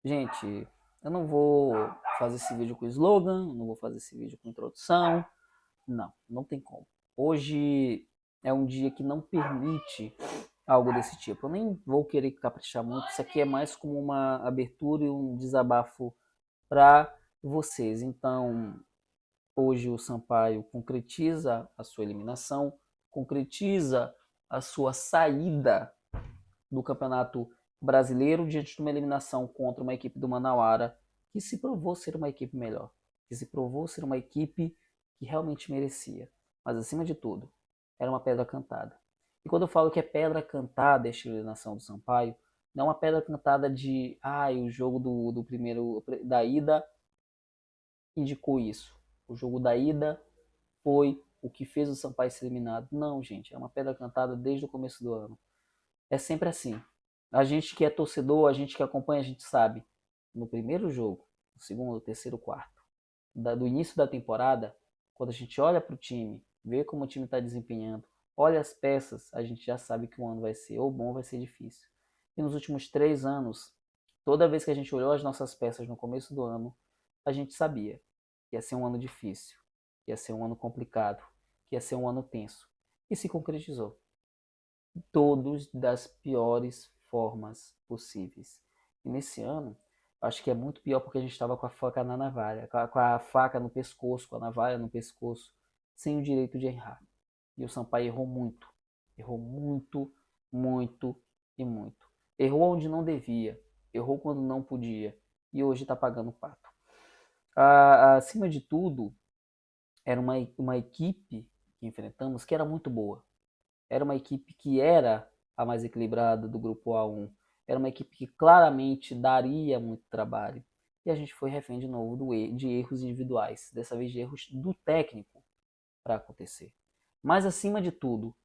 Gente, eu não vou fazer esse vídeo com slogan, não vou fazer esse vídeo com introdução. Não tem como. Hoje é um dia que não permite algo desse tipo. Eu nem vou querer caprichar muito. Isso aqui é mais como uma abertura e um desabafo para vocês. Então, hoje o Sampaio concretiza a sua eliminação, concretiza a sua saída do Campeonato Brasileiro diante de uma eliminação contra uma equipe do Manauara que se provou ser uma equipe melhor, que se provou ser uma equipe que realmente merecia. Mas acima de tudo, era uma pedra cantada. E quando eu falo que é pedra cantada esta eliminação do Sampaio, não é uma pedra cantada de o jogo do primeiro da ida indicou isso. O jogo da ida foi o que fez o Sampaio ser eliminado. Não, gente, é uma pedra cantada desde o começo do ano. É sempre assim. A gente que é torcedor, a gente que acompanha, a gente sabe. No primeiro jogo, no segundo, terceiro, quarto, do início da temporada, quando a gente olha para o time, vê como o time está desempenhando, olha as peças, a gente já sabe que o ano vai ser ou bom ou vai ser difícil. E nos últimos 3 anos, toda vez que a gente olhou as nossas peças no começo do ano, a gente sabia que ia ser um ano difícil, que ia ser um ano complicado, que ia ser um ano tenso. E se concretizou todos das piores formas possíveis. E nesse ano, acho que é muito pior porque a gente estava com a faca na navalha, com a faca no pescoço, com a navalha no pescoço, sem o direito de errar. E o Sampaio errou muito, muito e muito. Errou onde não devia, errou quando não podia e hoje está pagando o pato. Acima de tudo, era uma equipe que enfrentamos que era muito boa. Era uma equipe que era a mais equilibrada do grupo A1. Era uma equipe que claramente daria muito trabalho. E a gente foi refém de novo de erros individuais, dessa vez de erros do técnico para acontecer. Mas acima de tudo,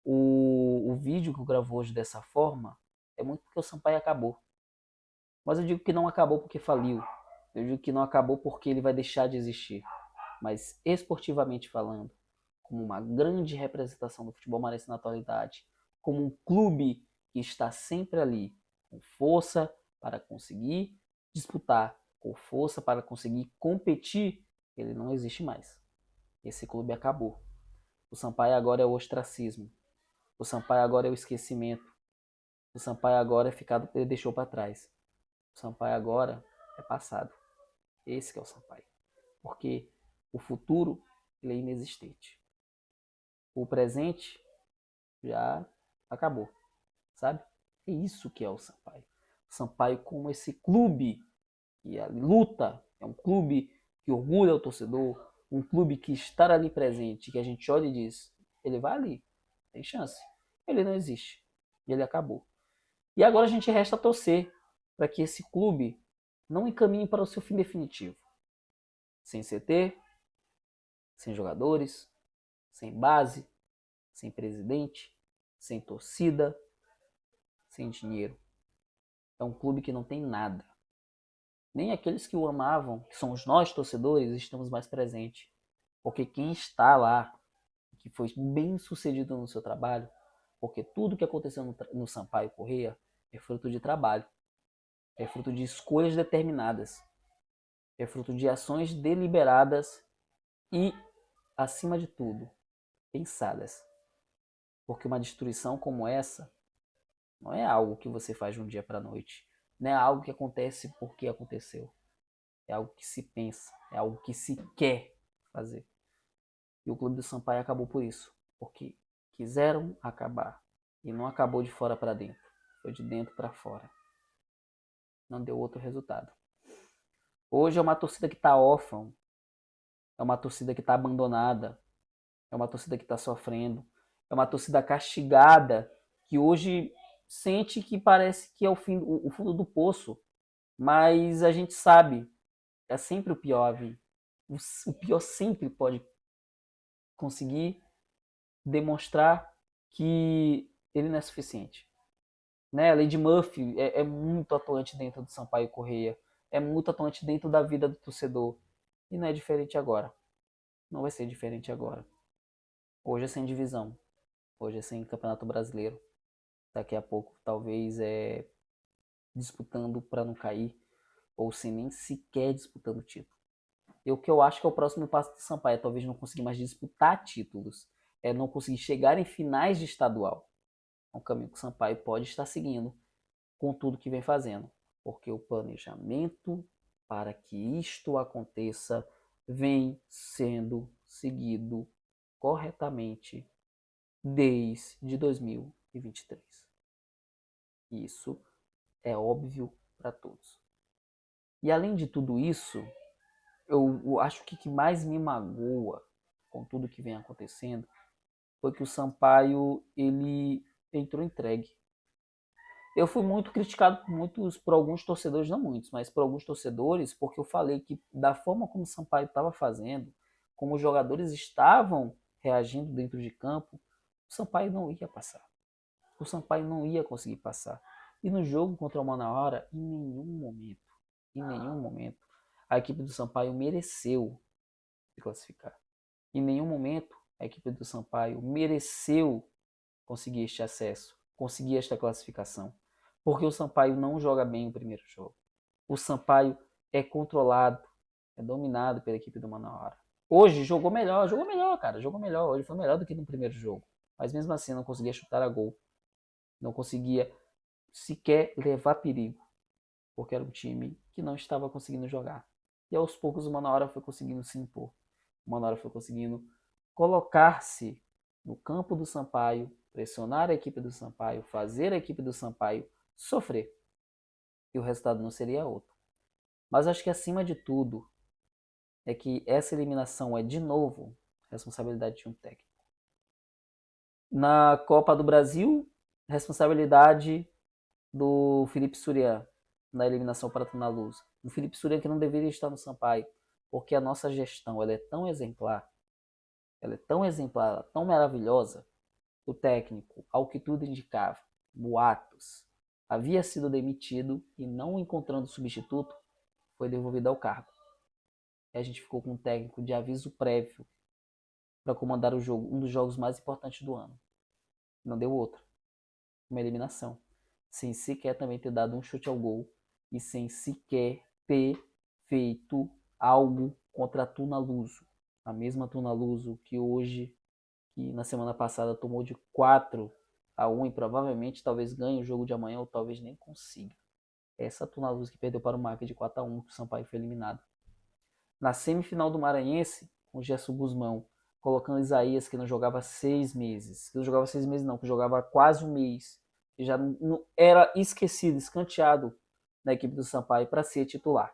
o vídeo que eu gravo hoje dessa forma é muito porque o Sampaio acabou. Mas eu digo que não acabou porque faliu. Eu digo que não acabou porque ele vai deixar de existir. Mas esportivamente falando, como uma grande representação do futebol maranhense na atualidade, como um clube que está sempre ali, com força para conseguir disputar, com força para conseguir competir, ele não existe mais. Esse clube acabou. O Sampaio agora é o ostracismo. O Sampaio agora é o esquecimento. O Sampaio agora é ficado, ele deixou para trás. O Sampaio agora é passado. Esse que é o Sampaio. Porque o futuro ele é inexistente. O presente já acabou, sabe? É isso que é o Sampaio. O Sampaio como esse clube que a luta, é um clube que orgulha o torcedor, um clube que está ali presente, que a gente olha e diz, ele vai ali, tem chance. Ele não existe. Ele acabou. E agora a gente resta torcer para que esse clube não encaminhe para o seu fim definitivo. Sem CT, sem jogadores, sem base, sem presidente, sem torcida, sem dinheiro. É um clube que não tem nada. Nem aqueles que o amavam, que somos nós torcedores, estamos mais presentes. Porque quem está lá, que foi bem sucedido no seu trabalho, porque tudo que aconteceu no Sampaio Corrêa é fruto de trabalho, é fruto de escolhas determinadas, é fruto de ações deliberadas e, acima de tudo, pensadas. Porque uma destruição como essa não é algo que você faz de um dia para a noite. Não é algo que acontece porque aconteceu. É algo que se pensa. É algo que se quer fazer. E o Clube do Sampaio acabou por isso. Porque quiseram acabar. E não acabou de fora para dentro. Foi de dentro para fora. Não deu outro resultado. Hoje é uma torcida que está órfã. É uma torcida que está abandonada. É uma torcida que está sofrendo. É uma torcida castigada. Que hoje sente que parece que é o fundo do poço. Mas a gente sabe, é sempre o pior a vir. O pior sempre pode conseguir demonstrar que ele não é suficiente. Né? A Lady Murphy é muito atuante dentro do Sampaio Correia, é muito atuante dentro da vida do torcedor. E não é diferente agora. Não vai ser diferente agora. Hoje é sem divisão. Hoje é sem Campeonato Brasileiro. Daqui a pouco, talvez, disputando para não cair. ou sem nem sequer disputando o título. E o que eu acho que é o próximo passo do Sampaio é talvez não conseguir mais disputar títulos, é não conseguir chegar em finais de estadual. É um caminho que o Sampaio pode estar seguindo com tudo que vem fazendo, porque o planejamento para que isto aconteça vem sendo seguido corretamente desde 2023. Isso é óbvio para todos. E além de tudo isso, eu acho que o que mais me magoa com tudo que vem acontecendo foi que o Sampaio ele entrou entregue. Eu fui muito criticado por alguns torcedores, não muitos, mas por alguns torcedores, porque eu falei que da forma como o Sampaio estava fazendo, como os jogadores estavam reagindo dentro de campo, o Sampaio não ia passar. O Sampaio não ia conseguir passar. E no jogo contra o Manaus, em nenhum momento, a equipe do Sampaio mereceu se classificar. Em nenhum momento, a equipe do Sampaio mereceu conseguir este acesso, conseguir esta classificação. Porque o Sampaio não joga bem o primeiro jogo. O Sampaio é controlado, é dominado pela equipe do Manaus. Hoje jogou melhor, cara, jogou melhor. Hoje foi melhor do que no primeiro jogo. Mas mesmo assim não conseguia chutar a gol. Não conseguia sequer levar perigo. Porque era um time que não estava conseguindo jogar. E aos poucos o Manaus foi conseguindo se impor. O Manaus foi conseguindo colocar-se no campo do Sampaio, pressionar a equipe do Sampaio, fazer a equipe do Sampaio sofrer. E o resultado não seria outro. Mas acho que acima de tudo é que essa eliminação é de novo responsabilidade de um técnico. Na Copa do Brasil, responsabilidade do Felipe Surian na eliminação para a Tunalusa. O Felipe Surian que não deveria estar no Sampaio, porque a nossa gestão ela é tão exemplar, tão maravilhosa. O técnico, ao que tudo indicava, boatos, havia sido demitido e não encontrando substituto, foi devolvido ao cargo. E a gente ficou com um técnico de aviso prévio para comandar o jogo, um dos jogos mais importantes do ano. Não deu outro. Uma eliminação. Sem sequer também ter dado um chute ao gol e sem sequer ter feito algo contra a Tunaluso. A mesma Tunaluso que hoje, que na semana passada tomou de 4-1 e provavelmente talvez ganhe o jogo de amanhã ou talvez nem consiga. Essa Tunaluso que perdeu para o Marca de 4-1, que o Sampaio foi eliminado. Na semifinal do Maranhense, com o Gerson Guzmão, colocando Isaías, que não jogava 6 meses. Que não jogava 6 meses não, que jogava quase um mês. Que já não, era esquecido, escanteado na equipe do Sampaio para ser titular.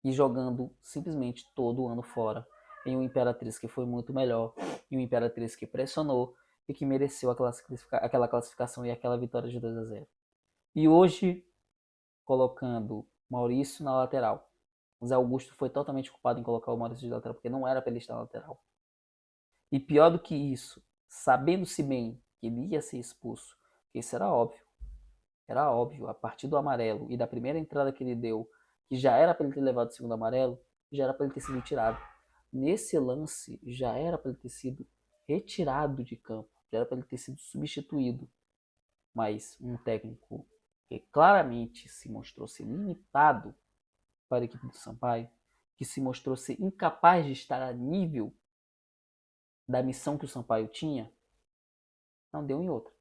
E jogando simplesmente todo o ano fora. Em um Imperatriz que foi muito melhor. Em um Imperatriz que pressionou e que mereceu aquela classificação e aquela vitória de 2-0. E hoje, colocando Maurício na lateral. O Zé Augusto foi totalmente culpado em colocar o Maurício de lateral, porque não era para ele estar na lateral. E pior do que isso, sabendo-se bem que ele ia ser expulso, porque isso era óbvio, a partir do amarelo e da primeira entrada que ele deu, que já era para ele ter levado o segundo amarelo, já era para ele ter sido tirado. Nesse lance, já era para ele ter sido retirado de campo, já era para ele ter sido substituído. Mas um técnico que claramente se mostrou ser limitado para a equipe do Sampaio, que se mostrou ser incapaz de estar a nível da missão que o Sampaio tinha, não deu em outra.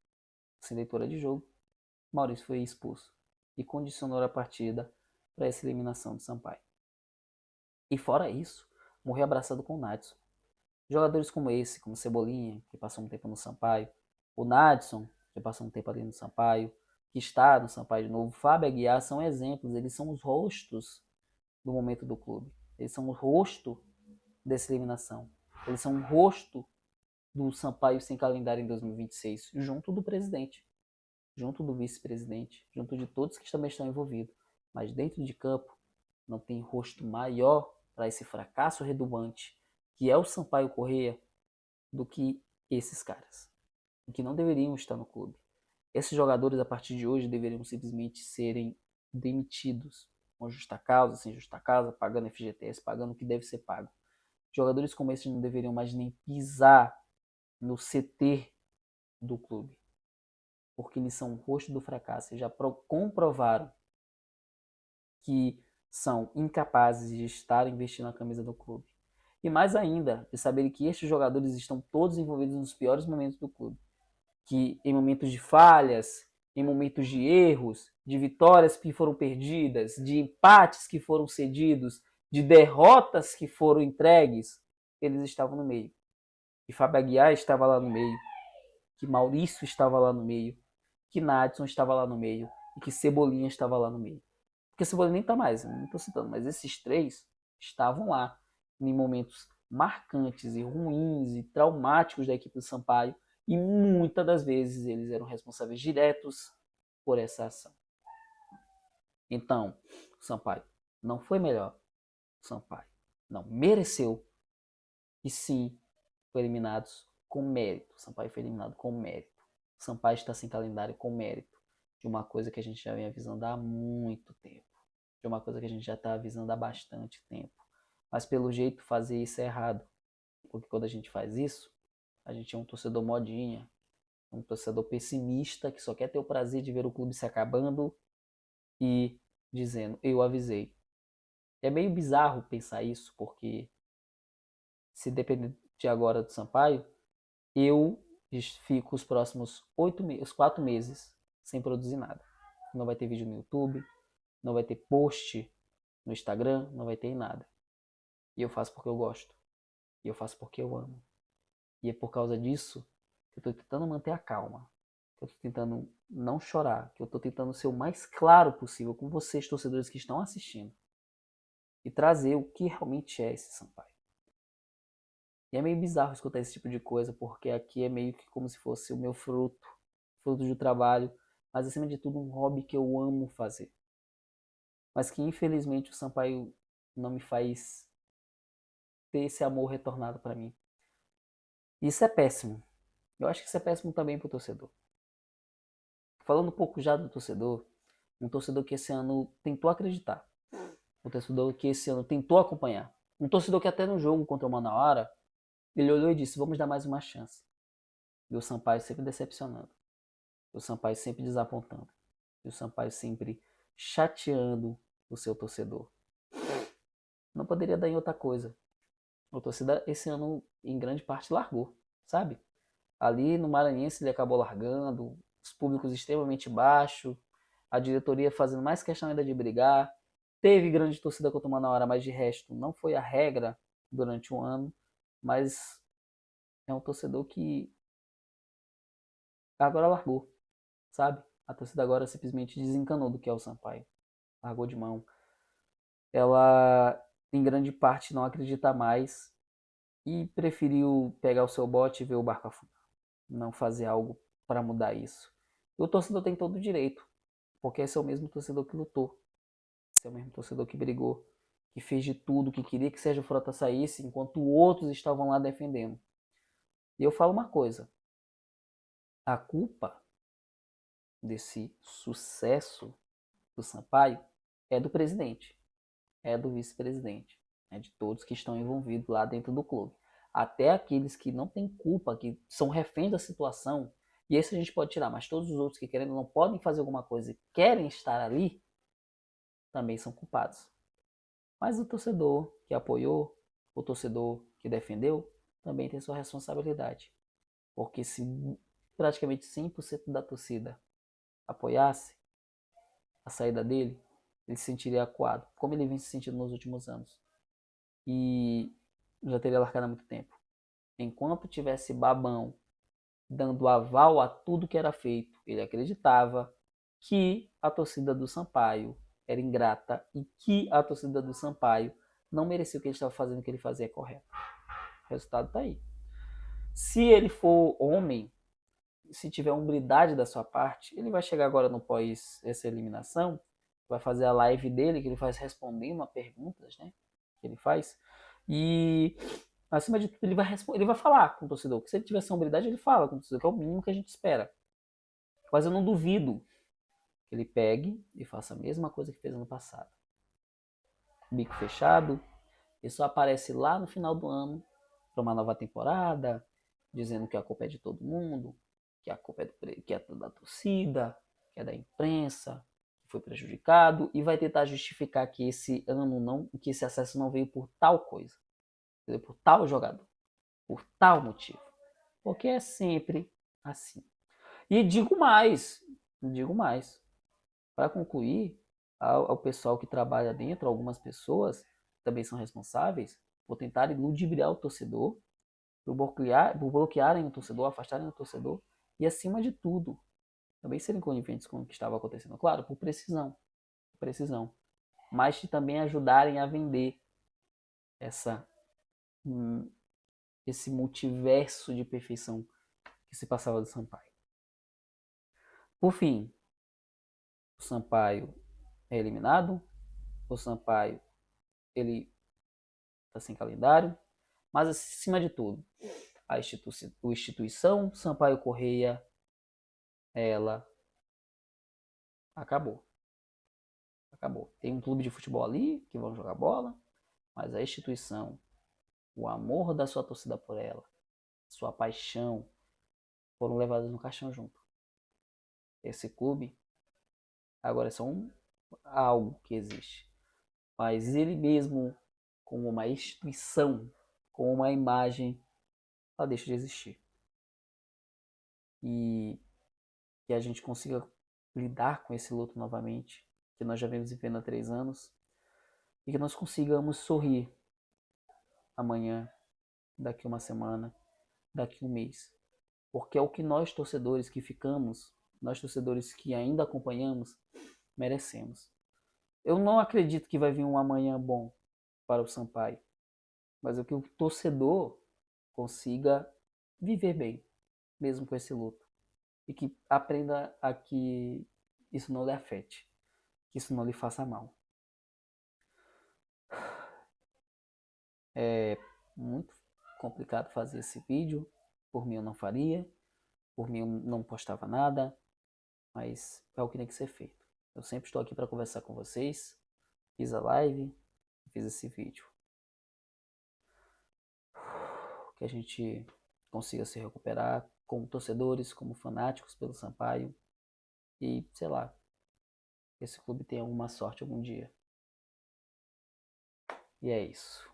Sem leitura de jogo, Maurício foi expulso e condicionou a partida para essa eliminação do Sampaio. E fora isso, morreu abraçado com o Nadson. Jogadores como esse, como Cebolinha, que passou um tempo no Sampaio, o Nadson, que passou um tempo ali no Sampaio, que está no Sampaio de novo, Fábio Aguiar, são exemplos, eles são os rostos do momento do clube. Eles são o rosto dessa eliminação. Eles são o rosto do Sampaio sem calendário em 2026, junto do presidente, junto do vice-presidente, junto de todos que também estão envolvidos. Mas dentro de campo, não tem rosto maior para esse fracasso redundante, que é o Sampaio Corrêa, do que esses caras, que não deveriam estar no clube. Esses jogadores, a partir de hoje, deveriam simplesmente serem demitidos, com justa causa, sem justa causa, pagando FGTS, pagando o que deve ser pago. Jogadores como esses não deveriam mais nem pisar no CT do clube, porque eles são o rosto do fracasso e já comprovaram que são incapazes de estar investindo na camisa do clube. E mais ainda, de saber que estes jogadores estão todos envolvidos nos piores momentos do clube. Que em momentos de falhas, em momentos de erros, de vitórias que foram perdidas, de empates que foram cedidos, de derrotas que foram entregues, eles estavam no meio. Que Fábio Aguiar estava lá no meio, que Maurício estava lá no meio, que Nadson estava lá no meio e que Cebolinha estava lá no meio. Porque Cebolinha nem tá mais, não estou citando, mas esses três estavam lá em momentos marcantes e ruins e traumáticos da equipe do Sampaio e muitas das vezes eles eram responsáveis diretos por essa ação. Então, o Sampaio não foi melhor, o Sampaio não mereceu e sim foi eliminado com mérito. O Sampaio foi eliminado com mérito. O Sampaio está sem calendário com mérito de uma coisa que a gente já vem avisando há muito tempo. De uma coisa que a gente já está avisando há bastante tempo. Mas pelo jeito fazer isso é errado. Porque quando a gente faz isso, a gente é um torcedor modinha, um torcedor pessimista que só quer ter o prazer de ver o clube se acabando e dizendo, eu avisei. É meio bizarro pensar isso, porque se depender de agora do Sampaio, eu fico os próximos 4 meses sem produzir nada. Não vai ter vídeo no YouTube, não vai ter post no Instagram, não vai ter em nada. E eu faço porque eu gosto. E eu faço porque eu amo. E é por causa disso que eu tô tentando manter a calma. Que eu tô tentando não chorar. Que eu tô tentando ser o mais claro possível com vocês, torcedores que estão assistindo. E trazer o que realmente é esse Sampaio. E é meio bizarro escutar esse tipo de coisa, porque aqui é meio que como se fosse o meu fruto. Fruto de trabalho. Mas acima de tudo um hobby que eu amo fazer. Mas que infelizmente o Sampaio não me faz ter esse amor retornado para mim. Isso é péssimo. Eu acho que isso é péssimo também para o torcedor. Falando um pouco já do torcedor, um torcedor que esse ano tentou acreditar. Um torcedor que esse ano tentou acompanhar. Um torcedor que até no jogo contra o Manauara, ele olhou e disse, vamos dar mais uma chance. E o Sampaio sempre decepcionando. E o Sampaio sempre desapontando. E o Sampaio sempre chateando o seu torcedor. Não poderia dar em outra coisa. A torcida esse ano, em grande parte, largou, sabe? Ali no Maranhense ele acabou largando, os públicos extremamente baixos, a diretoria fazendo mais questão ainda de brigar. Teve grande torcida contra o Manaus, mas de resto não foi a regra durante o ano. Mas é um torcedor que agora largou, sabe? A torcida agora simplesmente desencanou do que é o Sampaio. Largou de mão. Ela, em grande parte, não acredita mais e preferiu pegar o seu bote e ver o barco afundar. Não fazer algo para mudar isso. E o torcedor tem todo o direito, porque esse é o mesmo torcedor que lutou, esse é o mesmo torcedor que brigou, que fez de tudo, que queria que Sérgio Frota saísse, enquanto outros estavam lá defendendo. E eu falo uma coisa, a culpa desse sucesso do Sampaio é do presidente, é do vice-presidente, é de todos que estão envolvidos lá dentro do clube. Até aqueles que não têm culpa, que são reféns da situação, e esse a gente pode tirar, mas todos os outros que querendo não podem fazer alguma coisa e querem estar ali, também são culpados. Mas o torcedor que apoiou, o torcedor que defendeu, também tem sua responsabilidade. Porque se praticamente 100% da torcida apoiasse a saída dele, ele se sentiria acuado, como ele vem se sentindo nos últimos anos. E já teria largado há muito tempo. Enquanto tivesse Babão dando aval a tudo que era feito, ele acreditava que a torcida do Sampaio era ingrata e que a torcida do Sampaio não merecia o que ele estava fazendo, o que ele fazia é correto. O resultado está aí. Se ele for homem, se tiver humildade da sua parte, ele vai chegar agora no pós essa eliminação, vai fazer a live dele, que ele faz respondendo a perguntas, né? Que ele faz. E acima de tudo, ele vai falar com o torcedor. Se ele tiver essa humildade, ele fala com o torcedor, que é o mínimo que a gente espera. Mas eu não duvido que ele pegue e faça a mesma coisa que fez ano passado. Bico fechado, e só aparece lá no final do ano para uma nova temporada, dizendo que a culpa é de todo mundo, que a culpa é da torcida, que é da imprensa, foi prejudicado e vai tentar justificar que esse acesso não veio por tal coisa, veio por tal jogador, por tal motivo. Porque é sempre assim. E digo mais, para concluir, ao pessoal que trabalha dentro, algumas pessoas também são responsáveis por tentarem ludibriar o torcedor, por bloquearem o torcedor, afastarem o torcedor e, acima de tudo, também serem coniventes com o que estava acontecendo. Claro, por precisão, mas também ajudarem a vender essa, esse multiverso de perfeição que se passava do Sampaio. Por fim, o Sampaio é eliminado, o Sampaio ele está sem calendário, mas acima de tudo, a instituição Sampaio Correia, ela acabou. Acabou. Tem um clube de futebol ali que vão jogar bola, mas a instituição, o amor da sua torcida por ela, sua paixão, foram levadas no caixão junto. Esse clube agora é só algo que existe. Mas ele mesmo, como uma instituição, como uma imagem, ela deixa de existir. E que a gente consiga lidar com esse luto novamente, que nós já vemos vivendo há 3 anos, e que nós consigamos sorrir amanhã, daqui uma semana, daqui um mês. Porque é o que nós torcedores que ficamos, nós torcedores que ainda acompanhamos, merecemos. Eu não acredito que vai vir um amanhã bom para o Sampaio, mas é que o torcedor consiga viver bem, mesmo com esse luto. E que aprenda a que isso não lhe afete, que isso não lhe faça mal. É muito complicado fazer esse vídeo. Por mim eu não faria, por mim eu não postava nada, mas é o que tem que ser feito. Eu sempre estou aqui para conversar com vocês. Fiz a live, fiz esse vídeo. Que a gente consiga se recuperar como torcedores, como fanáticos pelo Sampaio. E, sei lá, esse clube tenha alguma sorte algum dia. E é isso.